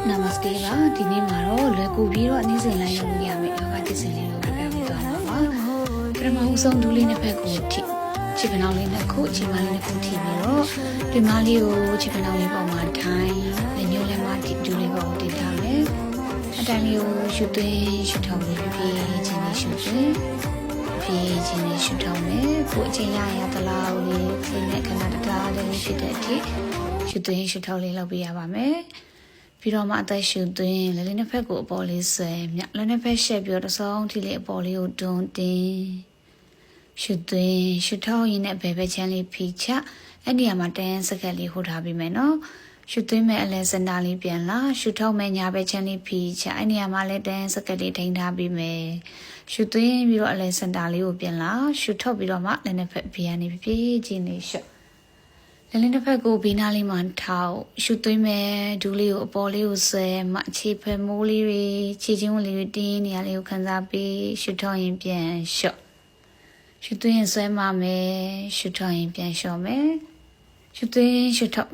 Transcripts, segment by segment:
Namaste ပါဒီနေ့မှာတော့လွယ်ကူပြီးတော့နေ့စဉ်လိုက်လုပ်လို့ရမယ့်ယောဂသစ်စင်လေးကိုပြပြပေးသွားမှာပါပထမဆုံးဒူးလေးနှစ်ဖက်ကိုထိခြေပနှောင်းလေးနှစ်ခုခြေမလေးနှစ်ခုထိပြီးတော့ဒီမလေးကိုခြေပနှောင်းလေးပေါ်မှာထိုင်လက်ညှိုးလေးမှာဒူးလေးပေါ်ကိုတင်ထားမယ်အတိုင်းလေးကိုရှုသွင်းရှုထောင်းလေးဖြည်းချင်းလေးရှုသွင်းဖြည်းချင်းလေးရှုထောင်းမယ်ကိုအချိန်ရသလားလေးစိတ်နဲ့ခဏတကားလေးဖြစ်တဲ့အထိရှုသွင်းရှုထောင်းလေးလုပ်ပေးရပါမယ်ပြီးတော့မှအသက်ရှူသွင်းလက်လေးနှစ်ဖက်ကိုအပေါ်လေးဆွဲမြလက်နှစ်ဖက်ရှက်ပြီးတော့တစ်စောင်းထိလေးအပေါ်လေးကိုတွန်းတင်ရှူသွင်းရှူထောင်းရင်နဲ့ဘယ်ဘက်ချမ်းလေးဖိချအဲ့ဒီမှာတန်းစကက်လေးဟိုထားပြီးမယ်နော်ရှူသွင်းမဲ့အလဲစင်တာလေးပြန်လာရှူထောင်းမဲ့ညာဘက်ချမ်းလေးဖိချအဲ့ဒီမှာလည်းတန်းစကက်လေးထိန်းထားပြီးမယ်ရှူသွင်းပြီးတော့အလဲစင်တာလေးကိုပြန်လာရှူထုတ်ပြီးတော့မှလက်နှစ်ဖက်ဘီယာနေဖြည်းချင်းလေးရှော့လက်လေးတစ်ဖက်ကိုဘီနာလေးမှထောက်ရှူသွင်းမယ်ဒူးလေးကိုအပေါ်လေးကိုဆွဲမအခြေဖက်မိုးလေးတွေခြေချင်းလေးတွေတင်းနေရလေးကိုခန်းစားပြီးရှူထောင်းရင်ပြန်လျှော့ရှူသွင်းရင်ဆွဲမမယ်ရှူထောင်းရင်ပြန်လျှော့မယ်ရှူသွင်းရှူထောက်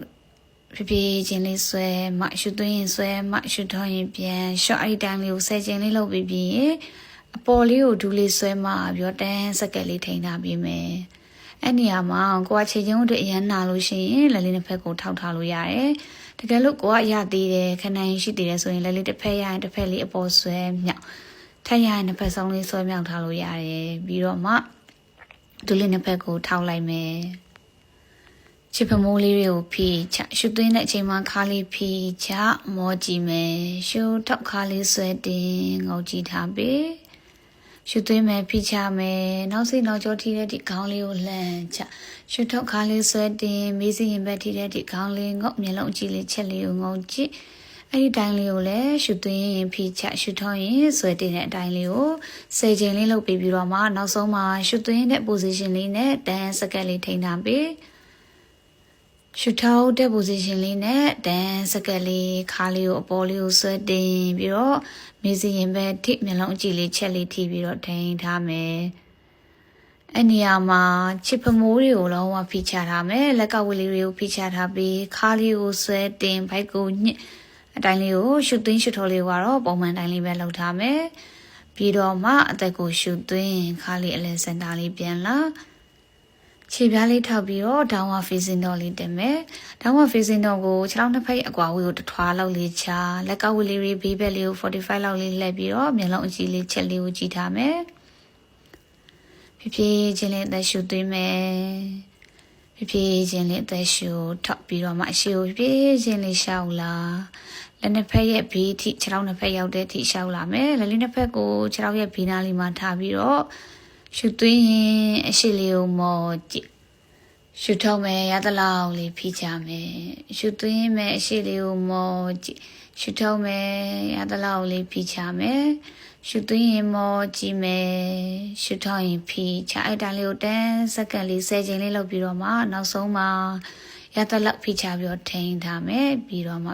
ဖြည်းဖြည်းချင်းလေးဆွဲမရှူသွင်းရင်ဆွဲမရှူထောင်းရင်ပြန်လျှော့အဲ့ဒီတိုင်းလေးကို10ချင်းလေးလုပ်ပြီးပြီးအပေါ်လေးကိုဒူးလေးဆွဲမပြီးတော့တန်းစက်ကက်လေးထိန်းထားပြီးမယ်အဲ့နေရာမှာကိုကခြေချင်းတို့အရန်နာလို့ရှိရင်လက်လေးတစ်ဖက်ကိုထောက်ထားလို့ရတယ်တကယ်လို့ကိုကရသေးတယ်ခဏရင်ရှိသေးတယ်ဆိုရင်လက်လေးတစ်ဖက်ရရင်တစ်ဖက်လေးအပေါ်ဆွဲမြောက်ထက်ရရင်တစ်ဖက်ဆုံးလေးဆွဲမြောက်ထားလို့ရတယ်ပြီးတော့မှဒူးလေးတစ်ဖက်ကိုထောက်လိုက်မယ်ချစ်ဖမိုးလေးတွေကိုဖိချရှုသွင်းတဲ့အချိန်မှာခါလေးဖိချမောကြည့်မယ်ရှုထောက်ခါလေးဆွဲတင်ငုံကြည့်ထားပေးရှုသွင်းမယ်ဖိချမယ်နောက်စိနောက်ကြောထိတဲ့ဒီခေါင်းလေးကိုလှမ်းချရှုထုတ်ခါလေးဆွဲတင်မေးစီရင်ဘက်ထိတဲ့ဒီခေါင်းလေးငုတ်မျက်လုံးကြည့်လေးချက်လေးကိုငုံကြည့်အဲ့ဒီတိုင်းလေးကိုလည်းရှုသွင်းရင်ဖိချရှုထုတ်ရင်ဆွဲတင်တဲ့အတိုင်းလေးကို10ချိန်လေးလုပ်ပြီးပြီးတော့မှနောက်ဆုံးမှာရှုသွင်းတဲ့ position လေးနဲ့တန်းစကက်လေးထိန်းထားပြီးရှုထောက်တဲ့ position လေးနဲ့တန်းစကက်လေးခါလေးကိုအပေါ်လေးကိုဆွဲတင်ပြီးတော့မေးစီရင်ပဲထိမျက်လုံးအကြည့်လေးချက်လေးထိပြီးတော့ထိန်းထားမယ်အဲ့နေရာမှာချစ်ဖမိုးတွေကိုလုံးဝဖိချထားမယ်လက်ကဝလေးတွေကိုဖိချထားပြီးခါလေးကိုဆွဲတင်ဘိုက်ကိုညှစ်အတိုင်းလေးကိုရှုသွင်းရှုထော်လေးကတော့ပုံမှန်တိုင်းလေးပဲလုပ်ထားမယ်ပြီးတော့မှအသက်ကိုရှုသွင်းခါလေးအလဲစင်တာလေးပြန်လာခြေပြားလေးထောက်ပြီးတော့ downward facing dog လေးတင်မယ် downward facing dog ကိုခြေထောက်နှစ်ဖက်အကွာဝေးကိုတစ်ထွားလောက်လေးချလက်ကဝေးလေးဘေးဘက်လေးကို45လောက်လေးလှည့်ပြီးတော့မျက်လုံးအကြည့်လေးချက်လေးကိုကြည့်ထားမယ်ဖြည်းဖြည်းချင်းလေးအသက်ရှူသွင်းမယ်ဖြည်းဖြည်းချင်းလေးအသက်ရှူထောက်ပြီးတော့မှအရှိကိုဖြည်းဖြည်းချင်းလေးရှောက်လာလက်နှစ်ဖက်ရဲ့ဘေးထိခြေထောက်နှစ်ဖက်ရောက်တဲ့အထိရှောက်လာမယ်လက်လေးနှစ်ဖက်ကိုခြေထောက်ရဲ့ဘေးနားလေးမှာထားပြီးတော့ရှုသွင်းရင်အရှိလေးကိုမော်ကြည့်ရှုထုတ်မယ်ရသလောက်လေးဖိချမယ်ရှုသွင်းမယ်အရှိလေးကိုမော်ကြည့်ရှုထုတ်မယ်ရသလောက်လေးဖိချမယ်ရှုသွင်းရင်မော်ကြည့်မယ်ရှုထုတ်ရင်ဖိချအဲ့တိုင်းလေးကို10စက္ကန့်လေး10ချိန်လေးလုပ်ပြီးတော့မှနောက်ဆုံးမှာရသလောက်ဖိချပြီးတော့ထိန်းထားမယ်ပြီးတော့မှ